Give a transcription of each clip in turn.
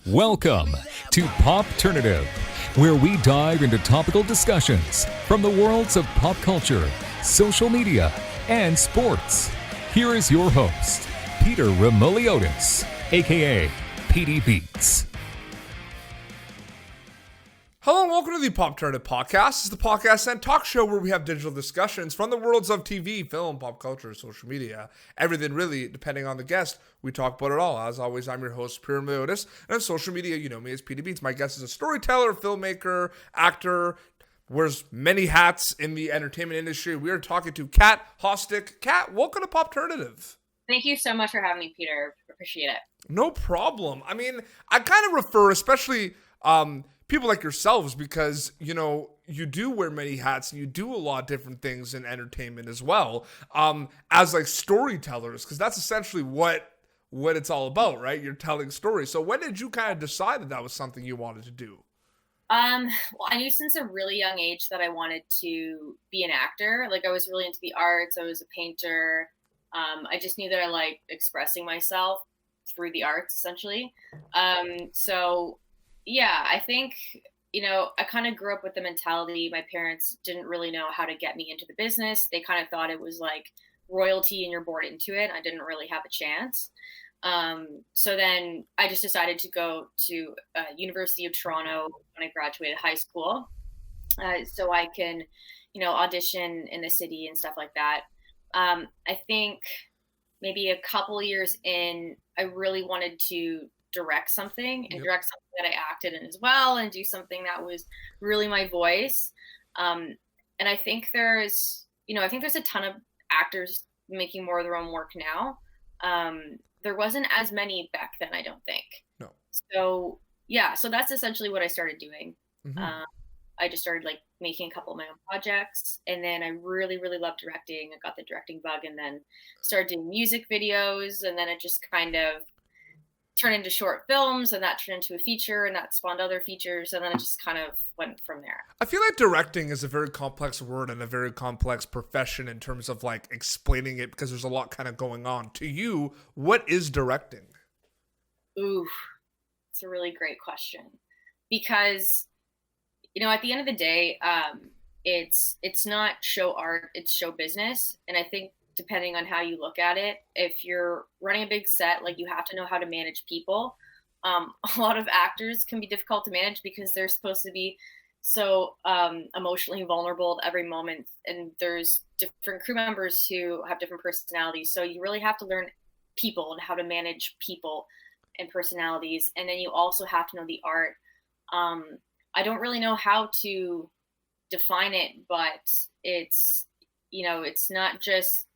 Welcome to Popternative, where we dive into topical discussions from the worlds of pop culture, social media, and sports. Here is your host, Peter Remoliotis, aka PD Beats. Hello and welcome to the Popternative podcast. This is the podcast and talk show where we have digital discussions from the worlds of TV, film, pop culture, social media, everything really, depending on the guest. We talk about it all. As always, I'm your host, Peter Remoliotis, and on social media, you know me as PD Beats. My guest is a storyteller, filmmaker, actor, wears many hats in the entertainment industry. We are talking to Kat Hostick. Kat, welcome to Popternative. Thank you so much for having me, Peter. Appreciate it. No problem. I mean, I kind of refer, especially people like yourselves, because, you know, you do wear many hats and you do a lot of different things in entertainment as well, as like storytellers, because that's essentially what it's all about, right? You're telling stories. So when did you kind of decide that was something you wanted to do? Well, I knew since a really young age that I wanted to be an actor. Like, I was really into the arts. I was a painter. I just knew that I liked expressing myself through the arts, essentially. So yeah, I think, you know, I kind of grew up with the mentality. My parents didn't really know how to get me into the business. They kind of thought it was like royalty and you're born into it. I didn't really have a chance. So then I just decided to go to University of Toronto when I graduated high school, so I can, you know, audition in the city and stuff like that. I think maybe a couple years in, I really wanted to direct something direct something that I acted in as well, and do something that was really my voice. And I think there's a ton of actors making more of their own work now. There wasn't as many back then, I don't think. No. So yeah, so that's essentially what I started doing. Mm-hmm. I just started like making a couple of my own projects, and then I really, really loved directing. I got the directing bug, and then started doing music videos, and then it just kind of turned into short films, and that turned into a feature, and that spawned other features, and then it just kind of went from there. I feel like directing is a very complex word and a very complex profession in terms of like explaining it, because there's a lot kind of going on. To you, what is directing? Ooh, it's a really great question, because, you know, at the end of the day, it's not show art, it's show business. And I think depending on how you look at it, if you're running a big set, like, you have to know how to manage people. A lot of actors can be difficult to manage because they're supposed to be so emotionally vulnerable at every moment. And there's different crew members who have different personalities. So you really have to learn people and how to manage people and personalities. And then you also have to know the art. I don't really know how to define it, but it's, you know, it's not just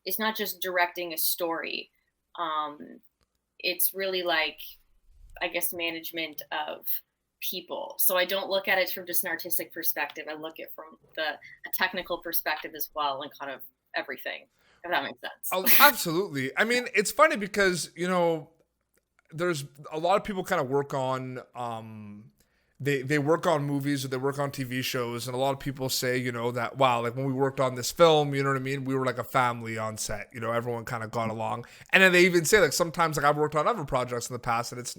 directing a story. It's really like, I guess, management of people. So I don't look at it from just an artistic perspective. I look at it from a technical perspective as well, and kind of everything, if that makes sense. Oh, absolutely. I mean, it's funny because, you know, there's a lot of people kind of work on they work on movies, or they work on TV shows, and a lot of people say, you know, that, wow, like when we worked on this film, you know what I mean? We were like a family on set, you know, everyone kind of got along. And then they even say, like, sometimes, like, I've worked on other projects in the past, and it's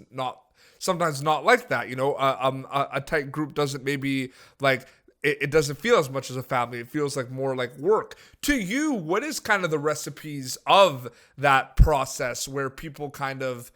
sometimes not like that, you know, a tight group doesn't maybe like, it doesn't feel as much as a family. It feels like more like work. To you, what is kind of the recipes of that process where people kind of,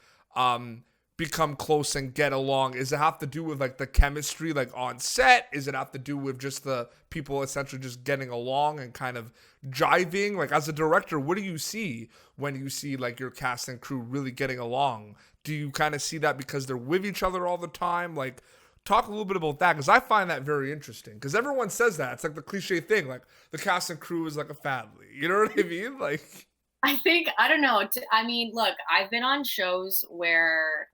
become close and get along? Is it have to do with like the chemistry, like on set? Is it have to do with just the people essentially just getting along and kind of jiving? Like, as a director, what do you see when you see like your cast and crew really getting along? Do you kind of see that because they're with each other all the time? Like, talk a little bit about that, because I find that very interesting, because everyone says that. It's like the cliche thing, like the cast and crew is like a family. You know what I mean? Like, I think, I don't know. I mean, look, I've been on shows where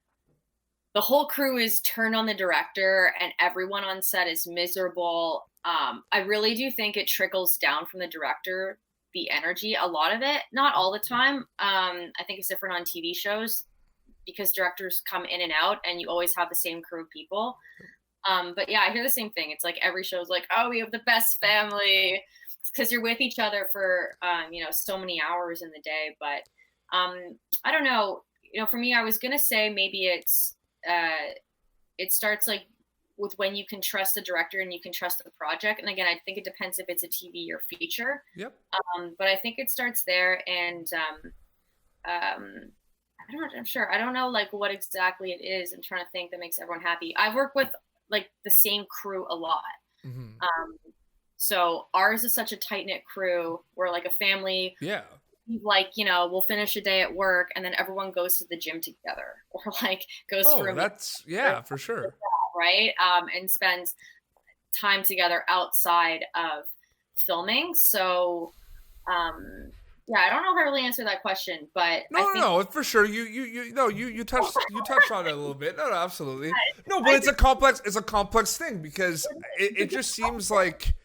the whole crew is turned on the director and everyone on set is miserable. I really do think it trickles down from the director, the energy, a lot of it, not all the time. I think it's different on TV shows because directors come in and out and you always have the same crew of people. But yeah, I hear the same thing. It's like every show's like, oh, we have the best family, because you're with each other for, you know, so many hours in the day. But I don't know, you know, for me, I was going to say maybe it's it starts like with when you can trust the director and you can trust the project. And again, I think it depends if it's a TV or feature. Yep. But I think it starts there. And I'm sure. I don't know like what exactly it is. I'm trying to think that makes everyone happy. I work with like the same crew a lot. So ours is such a tight knit crew. We're like a family. Yeah. Like, you know, we'll finish a day at work and then everyone goes to the gym together or like goes for a that's for sure. Right. And spends time together outside of filming. So, yeah, I don't know if I really answered that question, but no, for sure. You touched on it a little bit. No, absolutely. No, but it's a complex thing because it just seems like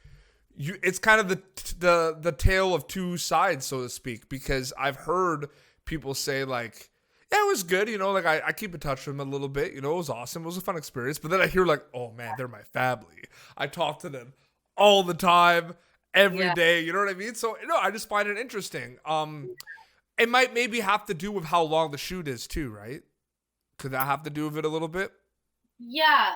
it's kind of the tale of two sides, so to speak, because I've heard people say like, yeah, it was good, you know, like I keep in touch with them a little bit, you know, it was awesome, it was a fun experience, but then I hear like, oh man, they're my family. I talk to them all the time, every day, you know what I mean? So, no, I just find it interesting. It might maybe have to do with how long the shoot is too, right? Could that have to do with it a little bit? Yeah.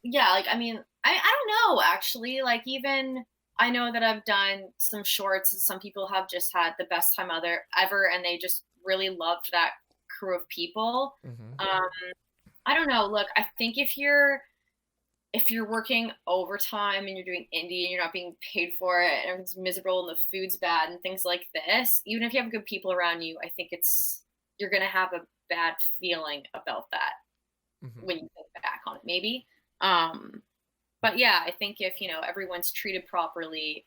Yeah, like, I mean, I don't know, actually. Like, even I know that I've done some shorts and some people have just had the best time ever, and they just really loved that crew of people. I don't know. Look, I think if you're working overtime and you're doing indie and you're not being paid for it and everything's miserable and the food's bad and things like this, even if you have good people around you, I think you're going to have a bad feeling about that when you think back on it, maybe. But yeah, I think if, you know, everyone's treated properly,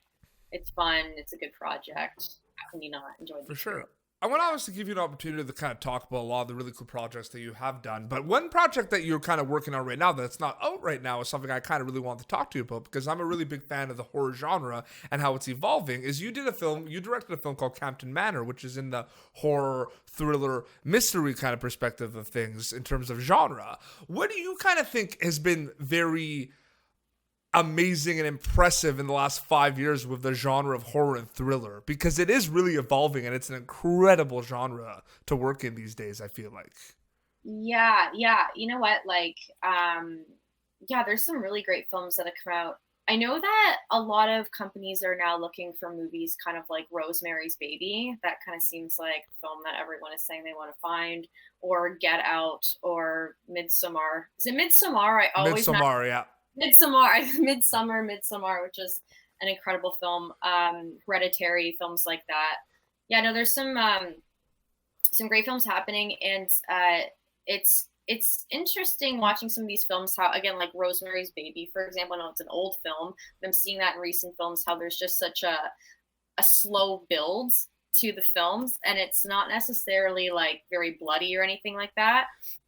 it's fun, it's a good project, how can you not enjoy it? For sure. I want to obviously give you an opportunity to kind of talk about a lot of the really cool projects that you have done. But one project that you're kind of working on right now that's not out right now is something I kind of really want to talk to you about because I'm a really big fan of the horror genre and how it's evolving. Is you directed a film called Captain Manor, which is in the horror, thriller, mystery kind of perspective of things in terms of genre. What do you kind of think has been very amazing and impressive in the last 5 years with the genre of horror and thriller, because it is really evolving and it's an incredible genre to work in these days, I feel like. Yeah. You know what? Like, there's some really great films that have come out. I know that a lot of companies are now looking for movies kind of like Rosemary's Baby. That kind of seems like a film that everyone is saying they want to find, or Get Out, or Midsommar. Is it Midsommar? Midsommar, yeah. Midsommar, which is an incredible film. Hereditary, films like that. Yeah, no, there's some great films happening, and it's interesting watching some of these films. How, again, like Rosemary's Baby, for example, I know it's an old film, but I'm seeing that in recent films, how there's just such a slow build to the films, and it's not necessarily like very bloody or anything like that.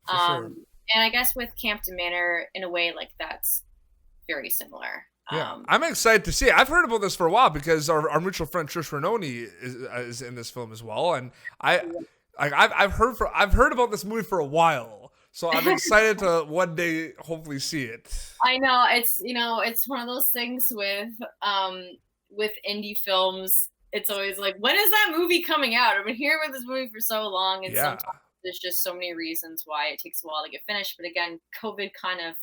Sure. And I guess with Captain Manor, in a way, like that's very similar. Yeah, I'm excited to see it. I've heard about this for a while because our mutual friend Trish Renoni is in this film as well, and I've heard about this movie for a while, so I'm excited to one day hopefully see it. I know it's one of those things with indie films. It's always like, when is that movie coming out? I've been here with this movie for so long, and sometimes there's just so many reasons why it takes a while to get finished. But again, COVID kind of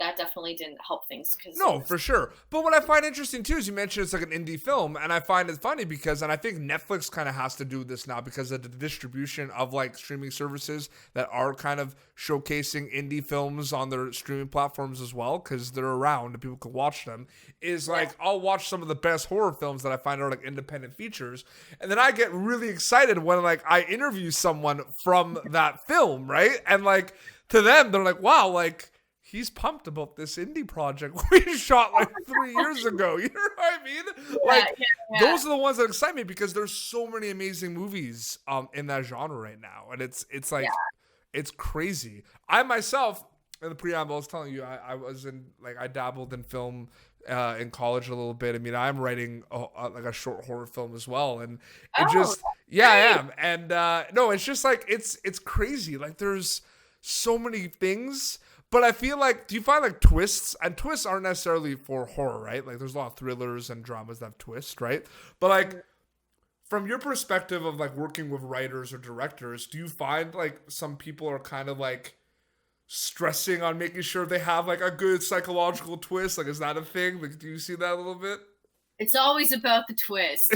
that definitely didn't help things. No, for sure. But what I find interesting too is you mentioned it's like an indie film, and I find it funny because, and I think Netflix kind of has to do this now because of the distribution of like streaming services that are kind of showcasing indie films on their streaming platforms as well, because they're around and people can watch them. Is like, I'll watch some of the best horror films that I find are like independent features, and then I get really excited when like I interview someone from that film, right? And like to them, they're like, wow, like, he's pumped about this indie project we shot like 3 years ago. You know what I mean? Like, those are the ones that excite me because there's so many amazing movies in that genre right now. And it's like, it's crazy. I myself, in the preamble, I was telling you, I was in, like, I dabbled in film in college a little bit. I mean, I'm writing like a short horror film as well. And it I am. And no, it's just like, it's crazy. Like, there's so many things. But I feel like, do you find like twists, and twists aren't necessarily for horror, right? Like there's a lot of thrillers and dramas that have twists, right? But like from your perspective of like working with writers or directors, do you find like some people are kind of like stressing on making sure they have like a good psychological twist? Like, is that a thing? Like, do you see that a little bit? It's always about the twist.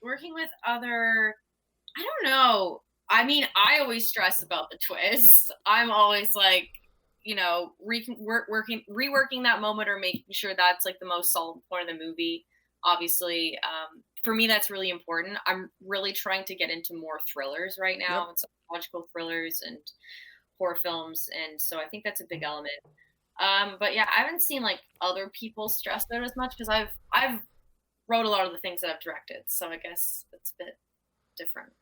Working with other, I don't know. I mean, I always stress about the twist. I'm always like, you know, reworking that moment or making sure that's like the most solid point of the movie. Obviously, for me, that's really important. I'm really trying to get into more thrillers right now, and psychological thrillers and horror films, and so I think that's a big element. But yeah, I haven't seen like other people stress out as much because I've wrote a lot of the things that I've directed, so I guess it's a bit different.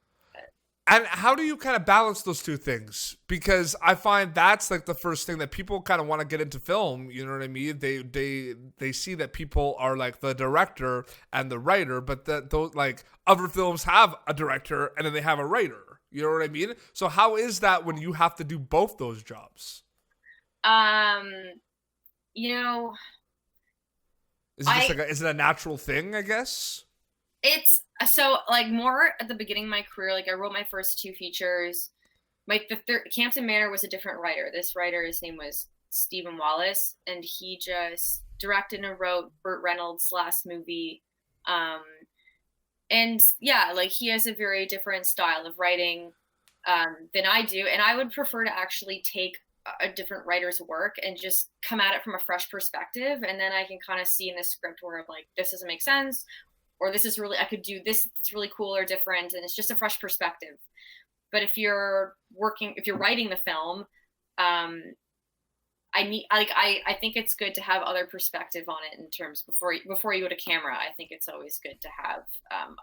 And how do you kind of balance those two things? Because I find that's like the first thing that people kind of want to get into film. You know what I mean? They see that people are like the director and the writer, but that those like other films have a director and then they have a writer. You know what I mean? So how is that when you have to do both those jobs? You know, Is it just is it a natural thing, I guess? It's so like more at the beginning of my career. Like I wrote my first 2 features. Campton Manor was a different writer. This writer, his name was Stephen Wallace, and he just directed and wrote Burt Reynolds' last movie. And yeah, like he has a very different style of writing than I do, and I would prefer to actually take a different writer's work and just come at it from a fresh perspective, and then I can kind of see in the script where I'm like, this doesn't make sense, or this is really, I could do this, it's really cool or different, and it's just a fresh perspective. But if you're writing the film, I think it's good to have other perspective on it in terms before you go to camera. I think it's always good to have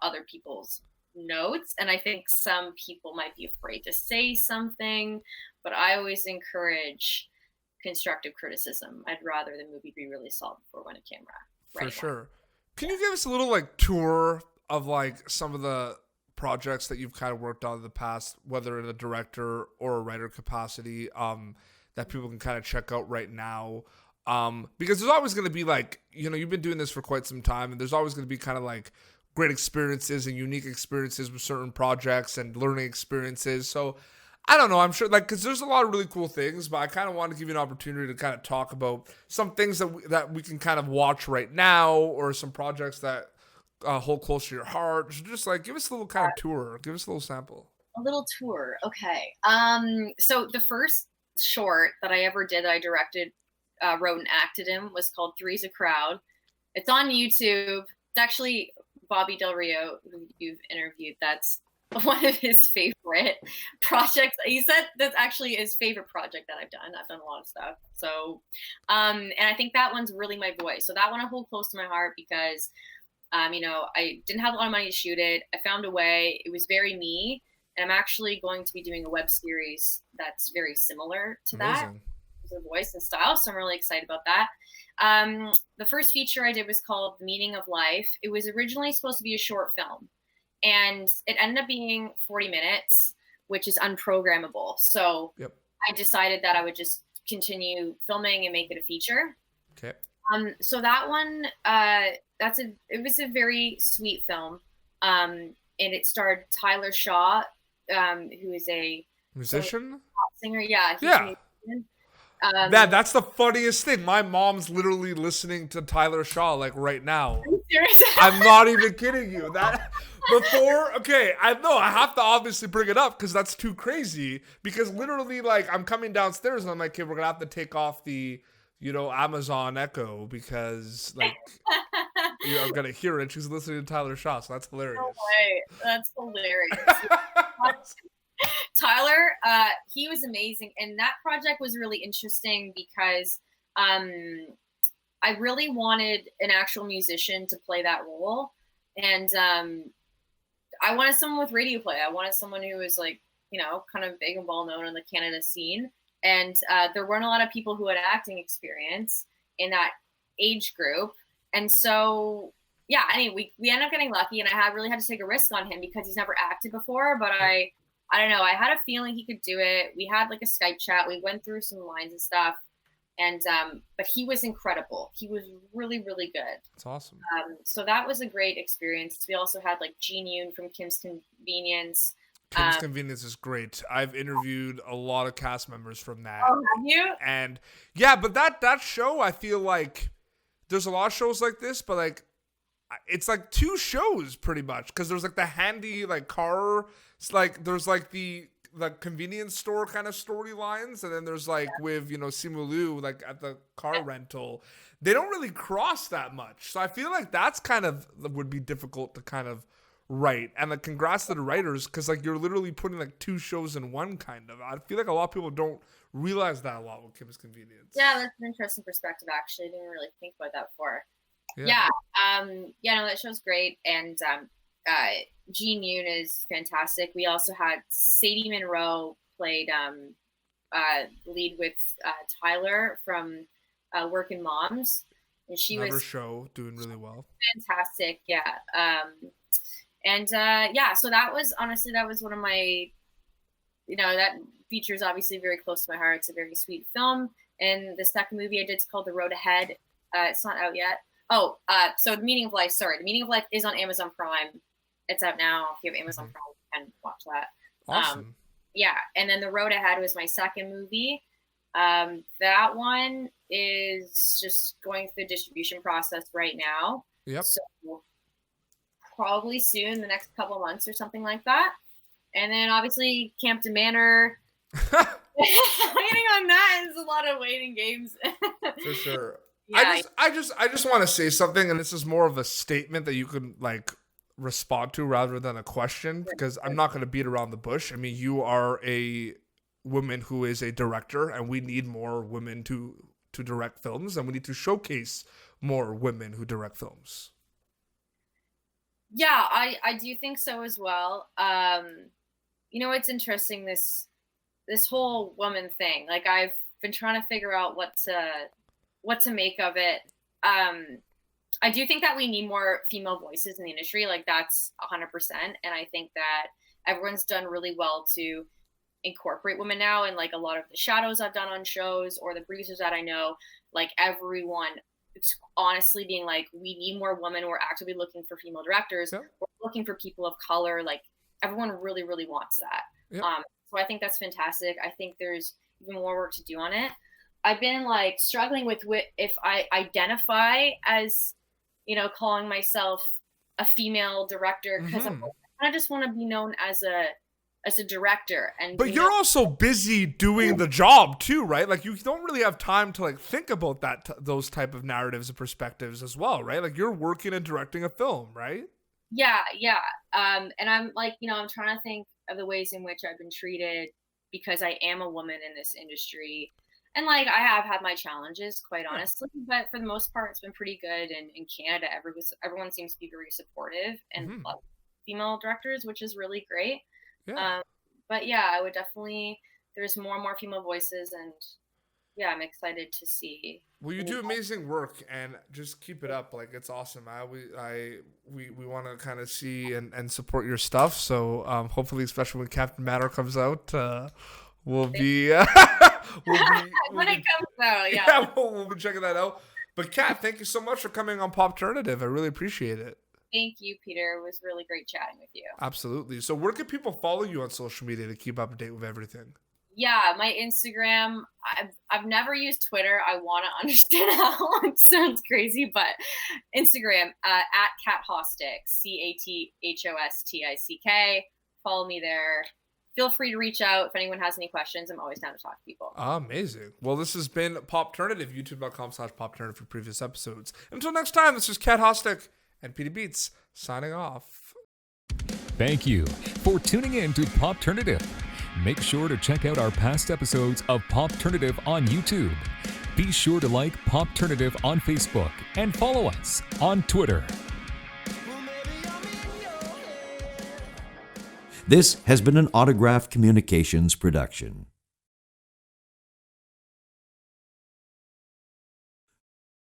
other people's notes, and I think some people might be afraid to say something, but I always encourage constructive criticism. I'd rather the movie be really solid before we're on a camera. For sure. Can you give us a little like tour of like some of the projects that you've kind of worked on in the past, whether in a director or a writer capacity, that people can kind of check out right now? Because there's always going to be like, you know, you've been doing this for quite some time, and there's always going to be kind of like great experiences and unique experiences with certain projects and learning experiences. So I don't know, I'm sure, like, because there's a lot of really cool things, but I kind of want to give you an opportunity to kind of talk about some things that we can kind of watch right now, or some projects that hold close to your heart. Just like, give us a little kind of tour. Give us a little sample. A little tour. Okay. So the first short that I ever did that I directed, wrote and acted in was called Three's a Crowd. It's on YouTube. It's actually Bobby Del Rio, who you've interviewed. That's one of his favorite projects. He said that's actually his favorite project that I've done. I've done a lot of stuff. So, and I think that one's really my voice. So that one I hold close to my heart because, you know, I didn't have a lot of money to shoot it. I found a way. It was very me. And I'm actually going to be doing a web series that's very similar to that. The voice and style. So I'm really excited about that. The first feature I did was called The Meaning of Life. It was originally supposed to be a short film, and it ended up being 40 minutes, which is unprogrammable. So I decided that I would just continue filming and make it a feature. Okay. So that one, it was a very sweet film. And it starred Tyler Shaw, who is a musician, singer. Yeah. That's the funniest thing. My mom's literally listening to Tyler Shaw like right now. Are you serious? I'm not even kidding you. That before, okay, I know I have to obviously bring it up because that's too crazy. Because literally, like, I'm coming downstairs and I'm like, okay, we're gonna have to take off the, you know, Amazon Echo because like I'm gonna hear it. She's listening to Tyler Shaw, so that's hilarious. No way. That's hilarious. Tyler, he was amazing, and that project was really interesting because I really wanted an actual musician to play that role, and I wanted someone with radio play. I wanted someone who was like, you know, kind of big and well known in the Canada scene, and there weren't a lot of people who had acting experience in that age group, and so yeah. Anyway, we ended up getting lucky, and I really had to take a risk on him because he's never acted before, but I don't know. I had a feeling he could do it. We had like a Skype chat. We went through some lines and stuff. And but he was incredible. He was really, really good. That's awesome. So that was a great experience. We also had like Gene Yoon from Kim's Convenience. Kim's Convenience is great. I've interviewed a lot of cast members from that. Oh, have you? And yeah, but that show, I feel like there's a lot of shows like this, but like it's like two shows pretty much, because there's like the handy like car, it's like there's like the convenience store kind of storylines, and then there's like with Simu Liu like at the car rental. They don't really cross that much, so I feel like that's kind of would be difficult to kind of write. And like congrats to the writers, because like you're literally putting like two shows in one kind of. I feel like a lot of people don't realize that a lot with Kim's Convenience. Yeah, that's an interesting perspective actually. I didn't really think about that before. Yeah. No, that show's great. And Gene Yoon is fantastic. We also had Sadie Monroe played lead with Tyler from Working Moms, and she Another was show doing really well. Fantastic. Yeah. So that was one of my, that features obviously very close to my heart. It's a very sweet film. And the second movie I did is called The Road Ahead. It's not out yet. So The Meaning of Life. Sorry, The Meaning of Life is on Amazon Prime. It's out now. If you have Amazon Prime, you can watch that. Awesome. And then The Road Ahead was my second movie. That one is just going through the distribution process right now. Yep. So probably soon, the next couple of months or something like that. And then obviously Campton Manor. Waiting on that is a lot of waiting games. For sure. Yeah. I just want to say something, and this is more of a statement that you can like respond to rather than a question, because I'm not going to beat around the bush. I mean, you are a woman who is a director, and we need more women to direct films, and we need to showcase more women who direct films. Yeah, I do think so as well. It's interesting, this whole woman thing. Like, I've been trying to figure out what to make of it. I do think that we need more female voices in the industry. Like, that's 100%. And I think that everyone's done really well to incorporate women now. And like a lot of the shadows I've done on shows, or the producers that I know, like everyone, it's honestly being like, we need more women. We're actively looking for female directors. Yep. We're looking for people of color. Like, everyone really, really wants that. Yep. So I think that's fantastic. I think there's even more work to do on it. I've been like struggling with if I identify as, calling myself a female director, because I just want to be known as a director. But you're also busy doing the job too, right? Like, you don't really have time to like think about those type of narratives and perspectives as well, right? Like, you're working and directing a film, right? Yeah. And I'm like, I'm trying to think of the ways in which I've been treated because I am a woman in this industry. And like, I have had my challenges, quite honestly, but for the most part, it's been pretty good. And in Canada, everyone seems to be very supportive and love female directors, which is really great. Yeah. But yeah, I would definitely, there's more and more female voices, and yeah, I'm excited to see. Well, you do amazing work, and just keep it up. Like, it's awesome. We want to kind of see and support your stuff. So hopefully, especially when Captain Matter comes out, we'll be when it comes out. Yeah, yeah, we'll be checking that out. But Kat, thank you so much for coming on Popternative. I really appreciate it. Thank you, Peter. It was really great chatting with you. Absolutely. So where can people follow you on social media to keep up to date with everything? Yeah, my Instagram. I've never used Twitter. I want to understand how it sounds crazy, but Instagram at Kat Hostick, CATHOSTICK. Follow me there. Feel free to reach out if anyone has any questions. I'm always down to talk to people. Amazing. Well, this has been Popternative, youtube.com/Popternative for previous episodes. Until next time, this is Kat Hostick and Petey Beats signing off. Thank you for tuning in to Popternative. Make sure to check out our past episodes of Popternative on YouTube. Be sure to like Popternative on Facebook and follow us on Twitter. This has been an Autograph Communications production.